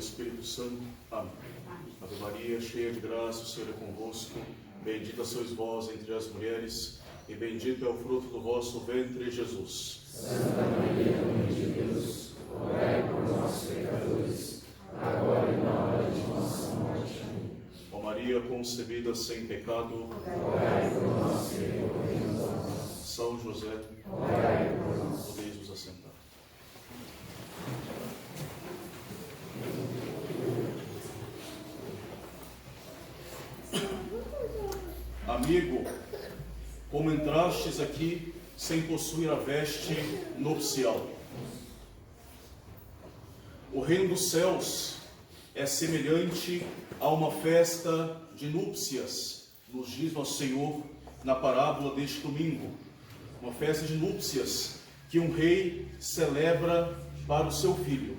Espírito Santo. Amém. Ave Maria, cheia de graça, o Senhor é convosco. Bendita sois vós entre as mulheres, e bendito é o fruto do vosso ventre, Jesus. Santa Maria, Mãe de Deus, rogai por nós, pecadores, agora e na hora de nossa morte. Amém. Ó Maria concebida sem pecado, rogai por nós, que recorremos a vós. São José, rogai por nós. podeis vos assentar. Amigo, como entrastes aqui sem possuir a veste nupcial? O reino dos céus é semelhante a uma festa de núpcias, nos diz nosso Senhor na parábola deste domingo. Uma festa de núpcias que um rei celebra para o seu filho.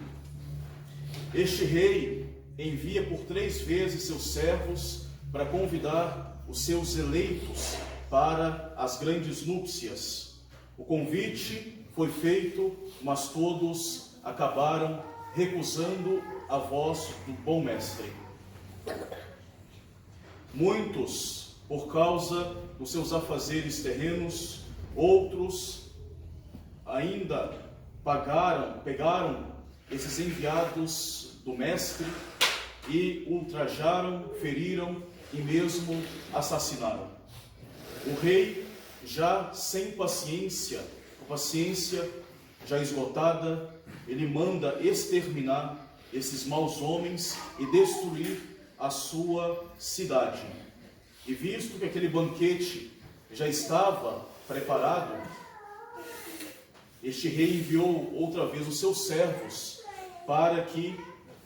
Este rei envia por 3 vezes seus servos para convidar os seus eleitos para as grandes núpcias. O convite foi feito, mas todos acabaram recusando a voz do bom mestre. Muitos, por causa dos seus afazeres terrenos, outros ainda pegaram esses enviados do mestre e ultrajaram, feriram e mesmo assassinaram. O rei, já sem paciência, a paciência já esgotada, ele manda exterminar esses maus homens e destruir a sua cidade. E visto que aquele banquete já estava preparado, este rei enviou outra vez os seus servos para que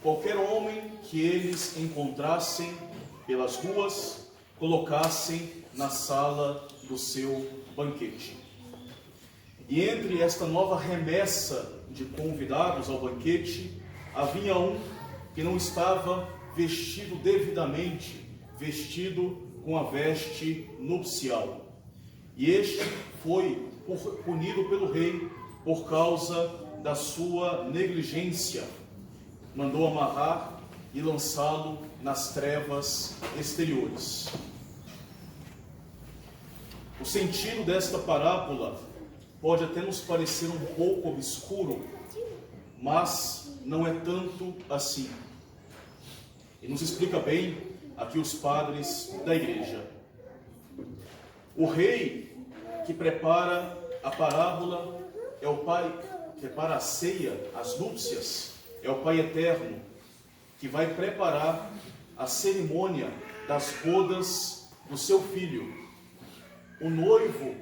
qualquer homem que eles encontrassem pelas ruas colocassem na sala do seu banquete. E entre esta nova remessa de convidados ao banquete, havia um que não estava vestido devidamente, vestido com a veste nupcial. E este foi punido pelo rei por causa da sua negligência. Mandou amarrar e lançá-lo nas trevas exteriores. O sentido desta parábola pode até nos parecer um pouco obscuro, mas não é tanto assim. E nos explica bem aqui os padres da igreja. O rei que prepara a parábola é o Pai, que prepara a ceia, as núpcias, é o Pai eterno, que vai preparar a cerimônia das bodas do seu filho. O noivo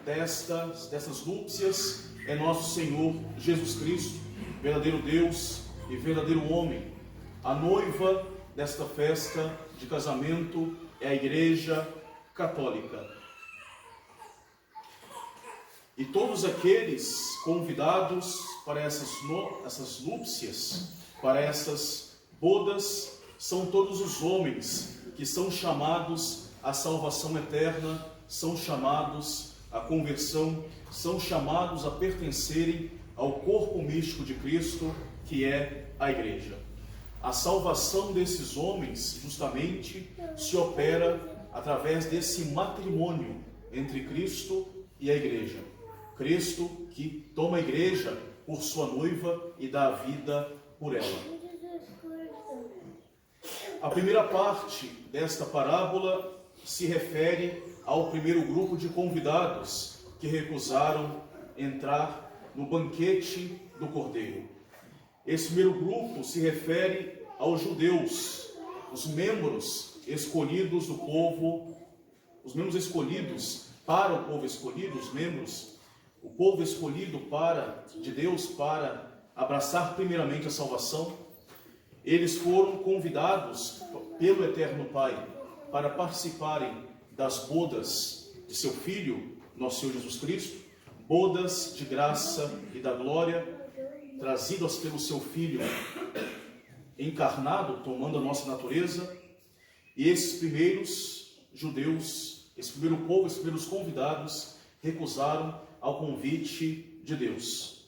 dessas núpcias é nosso Senhor Jesus Cristo, verdadeiro Deus e verdadeiro homem. A noiva desta festa de casamento é a Igreja Católica. E todos aqueles convidados para essas núpcias, para essas bodas, são todos os homens que são chamados à salvação eterna, são chamados à conversão, são chamados a pertencerem ao corpo místico de Cristo, que é a Igreja. A salvação desses homens, justamente, se opera através desse matrimônio entre Cristo e a Igreja. Cristo que toma a Igreja por sua noiva e dá a vida por ela. A primeira parte desta parábola se refere ao primeiro grupo de convidados que recusaram entrar no banquete do Cordeiro. Esse primeiro grupo se refere aos judeus, os membros escolhidos do povo, os membros escolhidos para o povo escolhido, o povo escolhido de Deus para abraçar primeiramente a salvação. Eles foram convidados pelo Eterno Pai para participarem das bodas de seu Filho, nosso Senhor Jesus Cristo, bodas de graça e da glória, trazidas pelo seu Filho encarnado, tomando a nossa natureza. E esses primeiros judeus, esse primeiro povo, esses primeiros convidados, recusaram ao convite de Deus.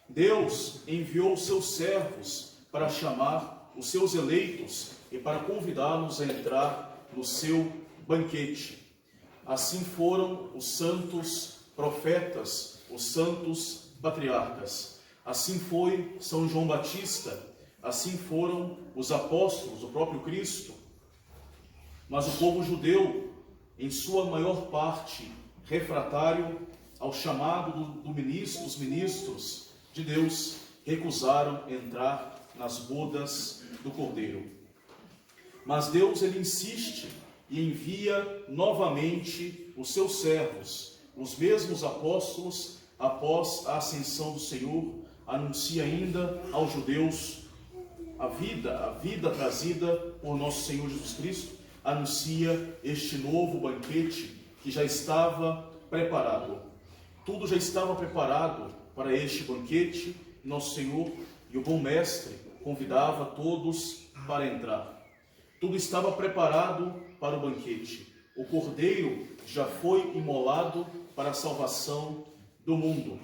Deus enviou seus servos para chamar os seus eleitos e para convidá-los a entrar no seu banquete. Assim foram os santos profetas, os santos patriarcas. Assim foi São João Batista, assim foram os apóstolos, o próprio Cristo. Mas o povo judeu, em sua maior parte, refratário ao chamado dos ministros de Deus, recusaram entrar nas bodas do Cordeiro. Mas Deus, ele insiste e envia novamente os seus servos, os mesmos apóstolos, após a ascensão do Senhor, anuncia ainda aos judeus a vida trazida por nosso Senhor Jesus Cristo, anuncia este novo banquete que já estava preparado. Tudo já estava preparado para este banquete. Nosso Senhor e o bom Mestre convidava todos para entrar. Tudo estava preparado para o banquete. O Cordeiro já foi imolado para a salvação do mundo.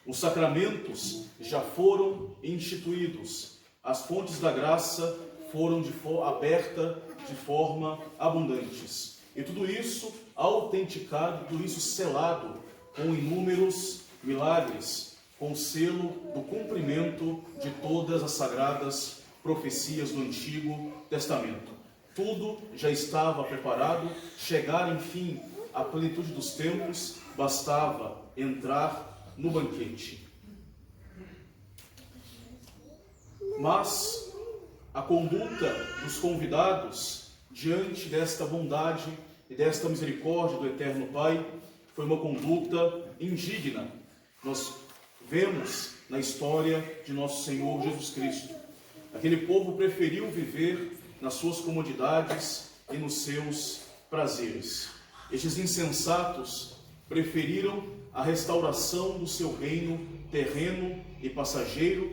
Os sacramentos já foram instituídos. As fontes da graça foram abertas de forma abundantes. E tudo isso autenticado, tudo isso selado com inúmeros milagres, com o selo do cumprimento de todas as sagradas profecias do Antigo Testamento. Tudo já estava preparado, chegar, enfim, à plenitude dos tempos, bastava entrar no banquete. Mas a conduta dos convidados diante desta bondade e desta misericórdia do Eterno Pai foi uma conduta indigna. Nós vemos na história de nosso Senhor Jesus Cristo. Aquele povo preferiu viver nas suas comodidades e nos seus prazeres. Estes insensatos preferiram a restauração do seu reino terreno e passageiro,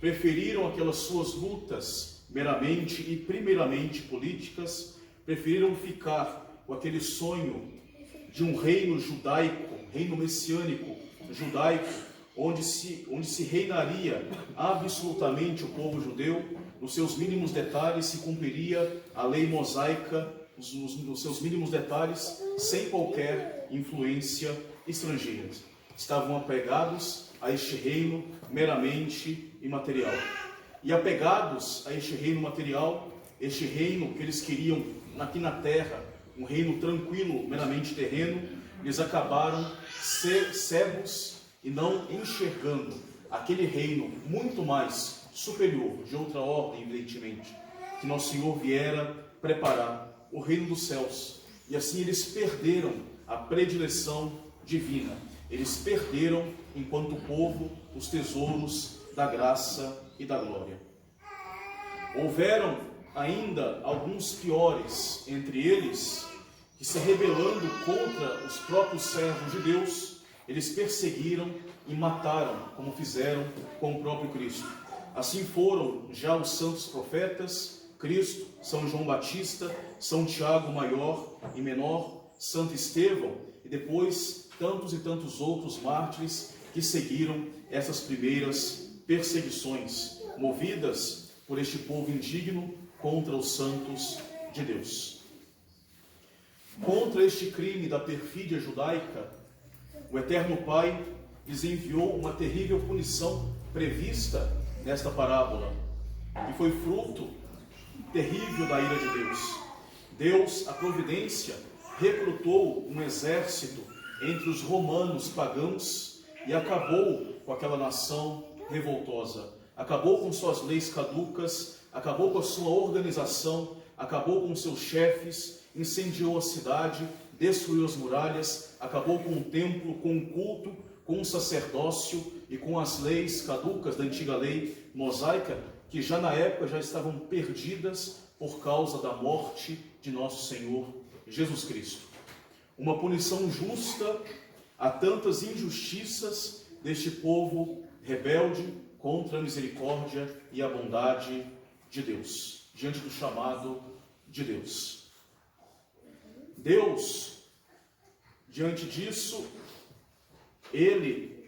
preferiram aquelas suas lutas meramente e primeiramente políticas, preferiram ficar com aquele sonho de um reino judaico, reino messiânico judaico, onde se reinaria absolutamente o povo judeu, nos seus mínimos detalhes se cumpriria a lei mosaica, nos seus mínimos detalhes, sem qualquer influência estrangeira. Estavam apegados a este reino meramente imaterial. E apegados a este reino material, este reino que eles queriam aqui na terra, um reino tranquilo, meramente terreno, eles acabaram cegos e não enxergando aquele reino muito mais superior, de outra ordem, evidentemente, que nosso Senhor viera preparar, o reino dos céus. E assim eles perderam a predileção divina. Eles perderam, enquanto povo, os tesouros da graça e da glória. Houveram ainda alguns piores entre eles, que se rebelando contra os próprios servos de Deus, eles perseguiram e mataram, como fizeram com o próprio Cristo. Assim foram já os santos profetas, Cristo, São João Batista, São Tiago maior e menor, Santo Estevão, e depois tantos e tantos outros mártires que seguiram essas primeiras perseguições, movidas por este povo indigno contra os santos de Deus. Contra este crime da perfídia judaica, o Eterno Pai lhes enviou uma terrível punição prevista nesta parábola, que foi fruto terrível da ira de Deus. Deus, a providência, recrutou um exército entre os romanos pagãos e acabou com aquela nação revoltosa, acabou com suas leis caducas, acabou com a sua organização, acabou com seus chefes, incendiou a cidade, destruiu as muralhas, acabou com o templo, com o culto, com o sacerdócio e com as leis caducas da antiga lei mosaica, que já na época já estavam perdidas por causa da morte de nosso Senhor Jesus Cristo. Uma punição justa a tantas injustiças deste povo rebelde contra a misericórdia e a bondade de Deus, diante do chamado de Deus. Deus, diante disso, Ele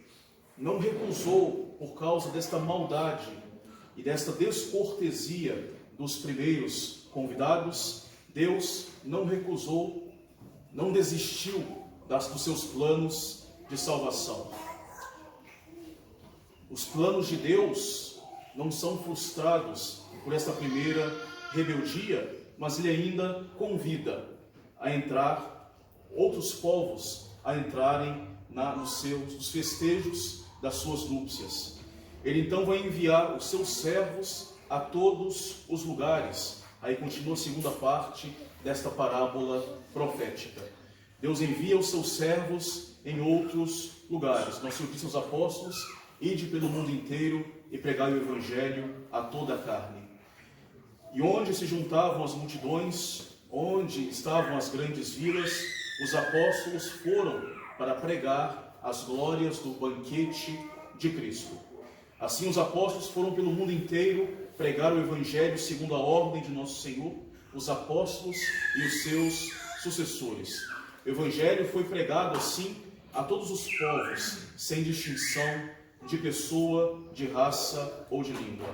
não recusou, por causa desta maldade, e desta descortesia dos primeiros convidados, Deus não recusou, não desistiu dos seus planos de salvação. Os planos de Deus não são frustrados por esta primeira rebeldia, mas Ele ainda convida a entrar outros povos a entrarem nos festejos das suas núpcias. Ele então vai enviar os seus servos a todos os lugares. Aí continua a segunda parte desta parábola profética. Deus envia os seus servos em outros lugares. Nosso Senhor disse aos apóstolos: ide pelo mundo inteiro e pregai o Evangelho a toda a carne. E onde se juntavam as multidões, onde estavam as grandes vilas, os apóstolos foram para pregar as glórias do banquete de Cristo. Assim os apóstolos foram pelo mundo inteiro pregar o Evangelho segundo a ordem de nosso Senhor, os apóstolos e os seus sucessores. O Evangelho foi pregado assim a todos os povos, sem distinção de pessoa, de raça ou de língua.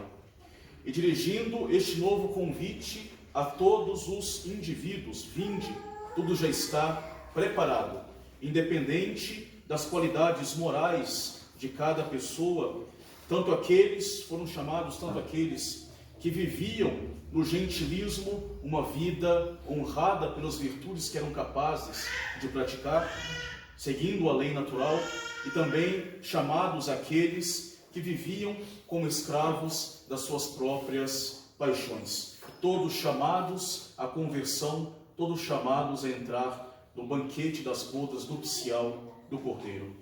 E dirigindo este novo convite a todos os indivíduos: vinde, tudo já está preparado, independente das qualidades morais de cada pessoa. Tanto aqueles que viviam no gentilismo uma vida honrada pelas virtudes que eram capazes de praticar, seguindo a lei natural, e também chamados aqueles que viviam como escravos das suas próprias paixões. Todos chamados à conversão, todos chamados a entrar no banquete das bodas nupcial do Cordeiro.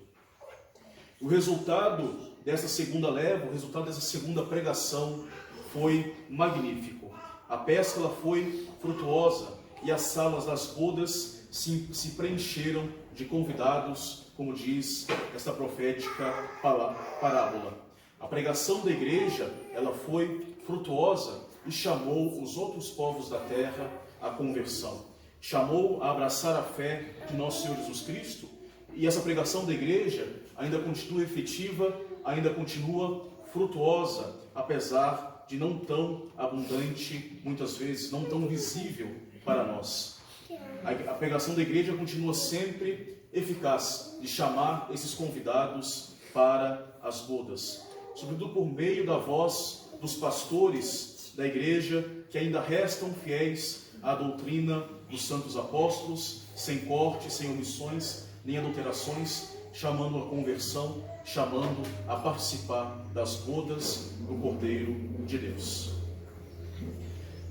O resultado dessa segunda leva, o resultado dessa segunda pregação foi magnífico. A pesca ela foi frutuosa e as salas das bodas se preencheram de convidados, como diz esta profética parábola. A pregação da igreja ela foi frutuosa e chamou os outros povos da terra à conversão. Chamou a abraçar a fé de nosso Senhor Jesus Cristo. E essa pregação da igreja ainda continua efetiva, ainda continua frutuosa, apesar de não tão abundante, muitas vezes, não tão visível para nós. A pregação da igreja continua sempre eficaz de chamar esses convidados para as bodas, sobretudo por meio da voz dos pastores da igreja, que ainda restam fiéis à doutrina dos santos apóstolos, sem cortes, sem omissões, nem adulterações, chamando a conversão, chamando a participar das bodas do Cordeiro de Deus.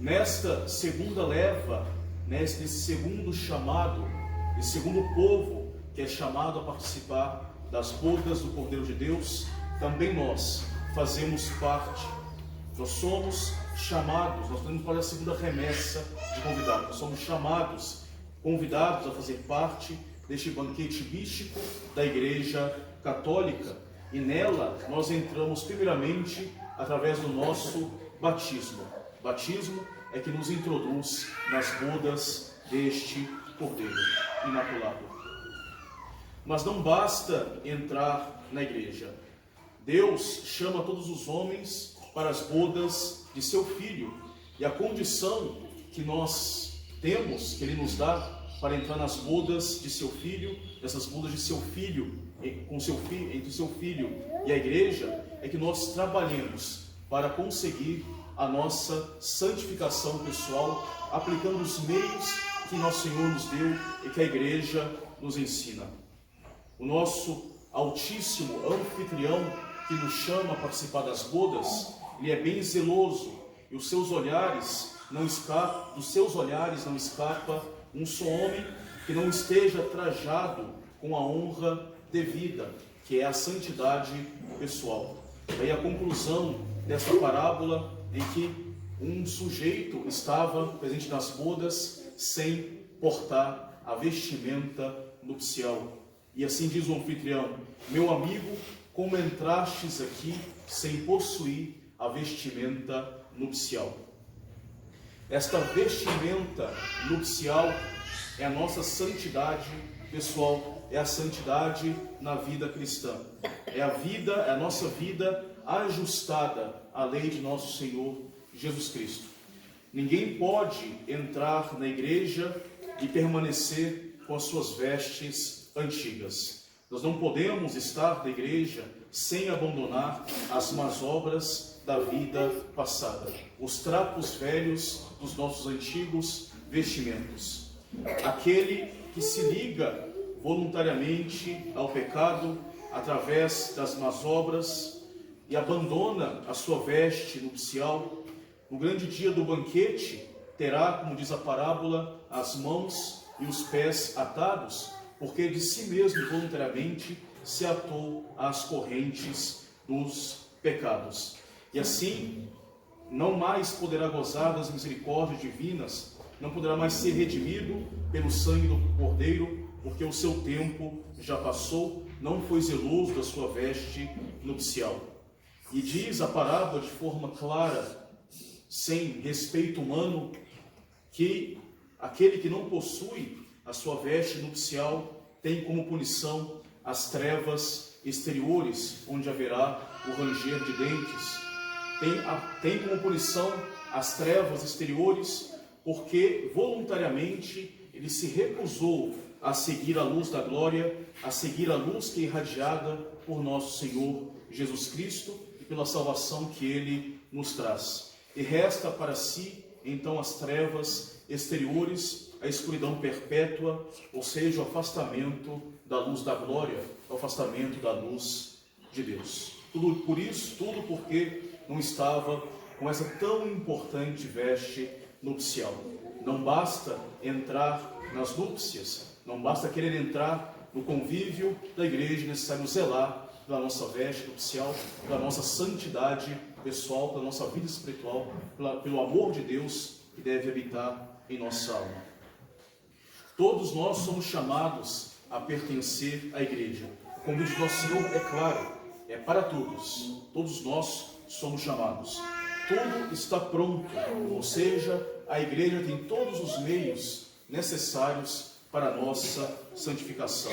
Nesta segunda leva, nesse segundo chamado, esse segundo povo que é chamado a participar das bodas do Cordeiro de Deus, também nós fazemos parte. Nós somos chamados, nós temos para a segunda remessa de convidados, nós somos chamados, convidados a fazer parte deste banquete místico da Igreja Católica, e nela nós entramos primeiramente através do nosso batismo. Batismo é que nos introduz nas bodas deste Cordeiro Imaculado. Mas não basta entrar na igreja. Deus chama todos os homens para as bodas de seu Filho, e a condição que nós temos, que Ele nos dá, para entrar nas bodas de seu Filho, essas bodas de seu Filho, entre seu Filho e a igreja, é que nós trabalhemos para conseguir a nossa santificação pessoal, aplicando os meios que nosso Senhor nos deu e que a igreja nos ensina. O nosso Altíssimo Anfitrião, que nos chama a participar das bodas, Ele é bem zeloso, e dos seus olhares não escapa um só homem que não esteja trajado com a honra devida, que é a santidade pessoal. Daí a conclusão dessa parábola em que um sujeito estava presente nas bodas sem portar a vestimenta nupcial. E assim diz o anfitrião: meu amigo, como entrastes aqui sem possuir a vestimenta nupcial? Esta vestimenta nupcial é a nossa santidade pessoal, é a santidade na vida cristã. É a nossa vida ajustada à lei de nosso Senhor Jesus Cristo. Ninguém pode entrar na igreja e permanecer com as suas vestes antigas. Nós não podemos estar na igreja sem abandonar as más obras da vida passada, os trapos velhos dos nossos antigos vestimentos. Aquele que se liga voluntariamente ao pecado através das más obras e abandona a sua veste nupcial, no grande dia do banquete terá, como diz a parábola, as mãos e os pés atados, porque de si mesmo voluntariamente se atou às correntes dos pecados. E assim não mais poderá gozar das misericórdias divinas, não poderá mais ser redimido pelo sangue do Cordeiro, porque o seu tempo já passou, não foi zeloso da sua veste nupcial. E diz a parábola de forma clara, sem respeito humano, que aquele que não possui a sua veste nupcial tem como punição as trevas exteriores, onde haverá o ranger de dentes. Tem como punição as trevas exteriores, porque voluntariamente ele se recusou a seguir a luz da glória, a seguir a luz que é irradiada por nosso Senhor Jesus Cristo e pela salvação que Ele nos traz. E resta para si, então, as trevas exteriores, a escuridão perpétua, ou seja, o afastamento da luz da glória, o afastamento da luz de Deus. Tudo por isso, tudo porque não estava com essa tão importante veste nupcial. Não basta entrar nas núpcias, não basta querer entrar no convívio da igreja, é necessário zelar pela nossa veste nupcial, pela nossa santidade pessoal, pela nossa vida espiritual, pelo amor de Deus que deve habitar em nossa alma. Todos nós somos chamados a pertencer à igreja. O convite do nosso Senhor é claro, é para todos. Todos nós somos chamados. Tudo está pronto, ou seja, a igreja tem todos os meios necessários para a nossa santificação.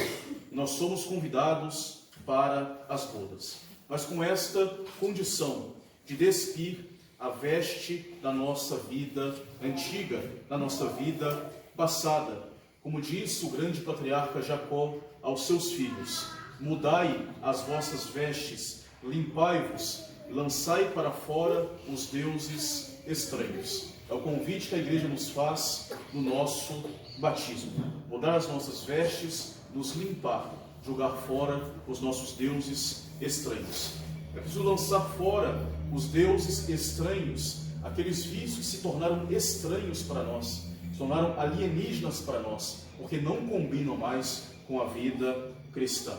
Nós somos convidados para as bodas, mas com esta condição de despir a veste da nossa vida antiga, da nossa vida passada. Como disse o grande patriarca Jacó aos seus filhos: mudai as vossas vestes, limpai-vos, lançai para fora os deuses estranhos. É o convite que a igreja nos faz no nosso batismo. Mudar as nossas vestes, nos limpar, jogar fora os nossos deuses estranhos. É preciso lançar fora os deuses estranhos, aqueles vícios que se tornaram estranhos para nós, se tornaram alienígenas para nós, porque não combinam mais com a vida cristã.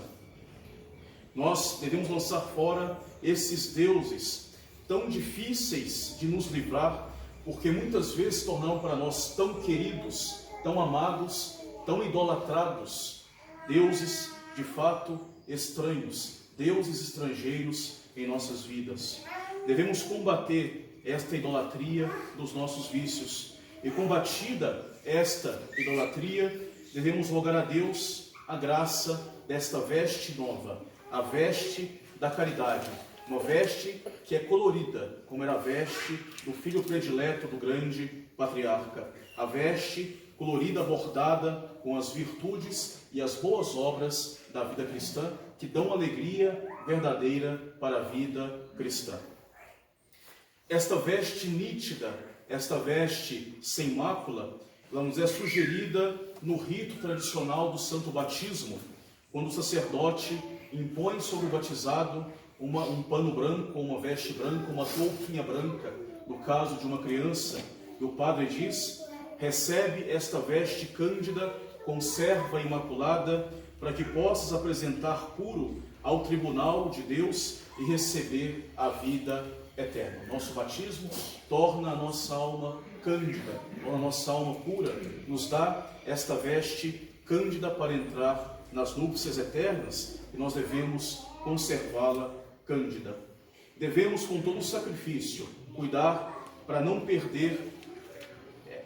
Nós devemos lançar fora esses deuses tão difíceis de nos livrar, porque muitas vezes se tornaram para nós tão queridos, tão amados, tão idolatrados, deuses de fato estranhos, deuses estrangeiros em nossas vidas. Devemos combater esta idolatria dos nossos vícios, e combatida esta idolatria, devemos rogar a Deus a graça desta veste nova, a veste da caridade, uma veste que é colorida, como era a veste do filho predileto do grande patriarca, a veste colorida, bordada com as virtudes e as boas obras da vida cristã, que dão alegria verdadeira para a vida cristã. Esta veste nítida, esta veste sem mácula, ela nos é sugerida no rito tradicional do santo batismo, quando o sacerdote impõe sobre o batizado um pano branco, uma veste branca, uma touquinha branca, no caso de uma criança, e o padre diz: recebe esta veste cândida, conserva imaculada, para que possas apresentar puro ao tribunal de Deus e receber a vida eterna. Nosso batismo torna a nossa alma cândida, torna a nossa alma pura, nos dá esta veste cândida para entrar nas núpcias eternas, e nós devemos conservá-la cândida. Devemos, com todo o sacrifício, cuidar para não perder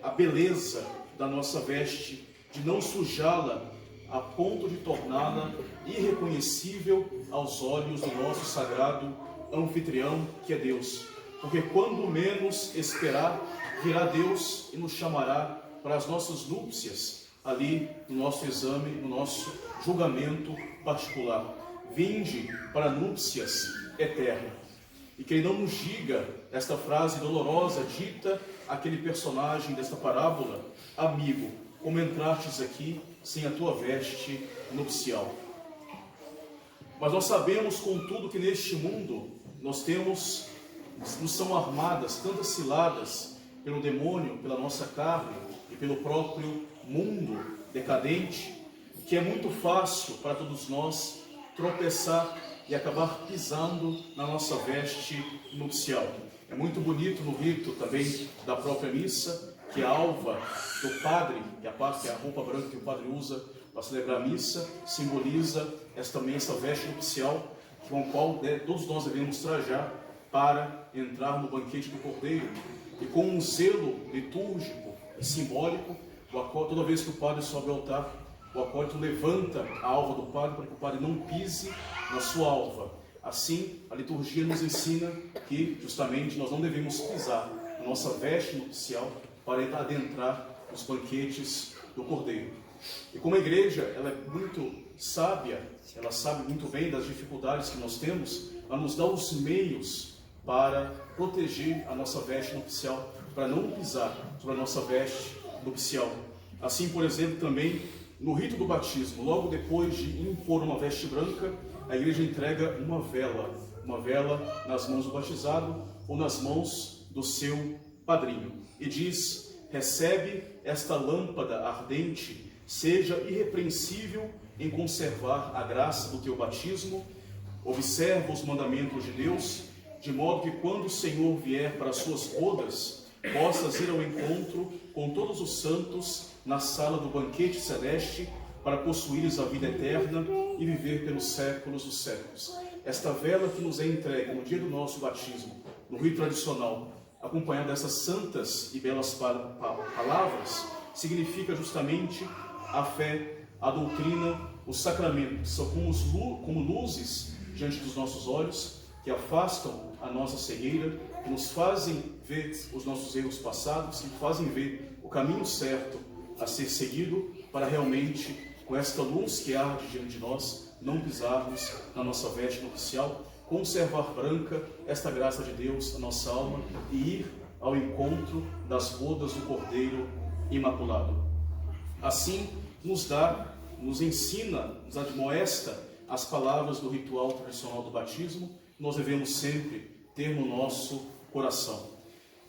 a beleza da nossa veste, de não sujá-la a ponto de torná-la irreconhecível aos olhos do nosso sagrado anfitrião, que é Deus. Porque quando menos esperar, virá Deus e nos chamará para as nossas núpcias, ali no nosso exame, no nosso julgamento particular. Vinde para núpcias eternas. E que ele não nos diga esta frase dolorosa dita àquele personagem desta parábola: amigo, como entrastes aqui sem a tua veste nupcial? Mas nós sabemos, contudo, que neste mundo nos são armadas tantas ciladas pelo demônio, pela nossa carne e pelo próprio mundo decadente, que é muito fácil para todos nós tropeçar e acabar pisando na nossa veste nupcial. É muito bonito no rito também da própria missa, que a alva do padre, que é a roupa branca que o padre usa para celebrar a missa, simboliza essa veste nupcial, com a qual todos nós devemos trajar para entrar no banquete do Cordeiro. E com um zelo litúrgico e simbólico, toda vez que o padre sobe ao altar, o acólito levanta a alva do padre para que o padre não pise na sua alva. Assim, a liturgia nos ensina que, justamente, nós não devemos pisar na nossa veste nupcial para adentrar os banquetes do Cordeiro. E como a igreja, ela é muito sábia, ela sabe muito bem das dificuldades que nós temos, ela nos dá os meios para proteger a nossa veste nupcial, para não pisar sobre a nossa veste nupcial. Assim, por exemplo, também no rito do batismo, logo depois de impor uma veste branca, a igreja entrega uma vela nas mãos do batizado ou nas mãos do seu padrinho. E diz: recebe esta lâmpada ardente, seja irrepreensível em conservar a graça do teu batismo, observa os mandamentos de Deus, de modo que quando o Senhor vier para as suas bodas, possas ir ao encontro com todos os santos na sala do banquete celeste, para possuires a vida eterna e viver pelos séculos dos séculos. Esta vela que nos é entregue no dia do nosso batismo, no rito tradicional, acompanhada dessas santas e belas palavras, significa justamente a fé, a doutrina, os sacramentos, que são como luzes diante dos nossos olhos, que afastam a nossa cegueira, que nos fazem ver os nossos erros passados, que fazem ver o caminho certo a ser seguido, para realmente, com esta luz que arde diante de nós, não pisarmos na nossa veste nupcial, conservar branca esta graça de Deus na nossa alma e ir ao encontro das bodas do Cordeiro Imaculado. Assim, nos ensina, nos admoesta as palavras do ritual tradicional do batismo, que nós devemos sempre ter no nosso coração.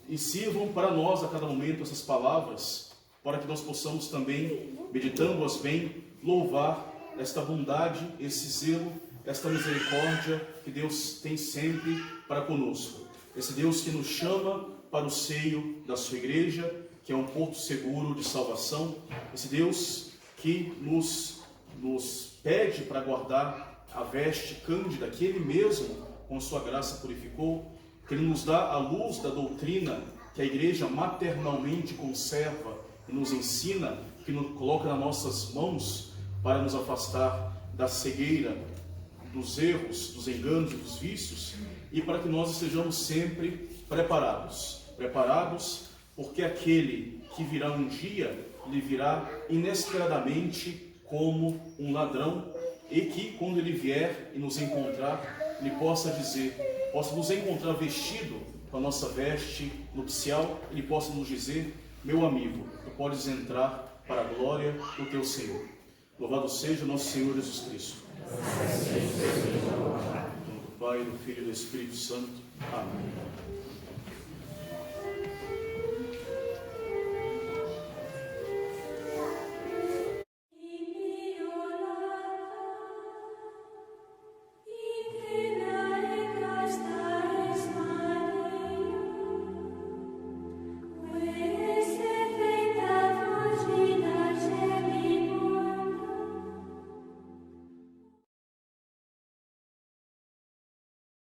E sirvam para nós a cada momento essas palavras, para que nós possamos também, meditando-as bem, louvar esta bondade, esse zelo, esta misericórdia que Deus tem sempre para conosco. Esse Deus que nos chama para o seio da sua igreja, que é um porto seguro de salvação. Esse Deus que nos pede para guardar a veste cândida que Ele mesmo, com sua graça, purificou, que Ele nos dá a luz da doutrina que a igreja maternalmente conserva e nos ensina, que nos coloca nas nossas mãos para nos afastar da cegueira, dos erros, dos enganos e dos vícios, e para que nós estejamos sempre preparados, porque aquele que virá um dia, ele virá inesperadamente como um ladrão, e que quando ele vier e nos encontrar, ele possa nos encontrar vestido com a nossa veste nupcial, ele possa nos dizer: meu amigo, tu podes entrar para a glória do teu Senhor. Louvado seja nosso Senhor Jesus Cristo. Em nome do Pai, do Filho e do Espírito Santo. Amém.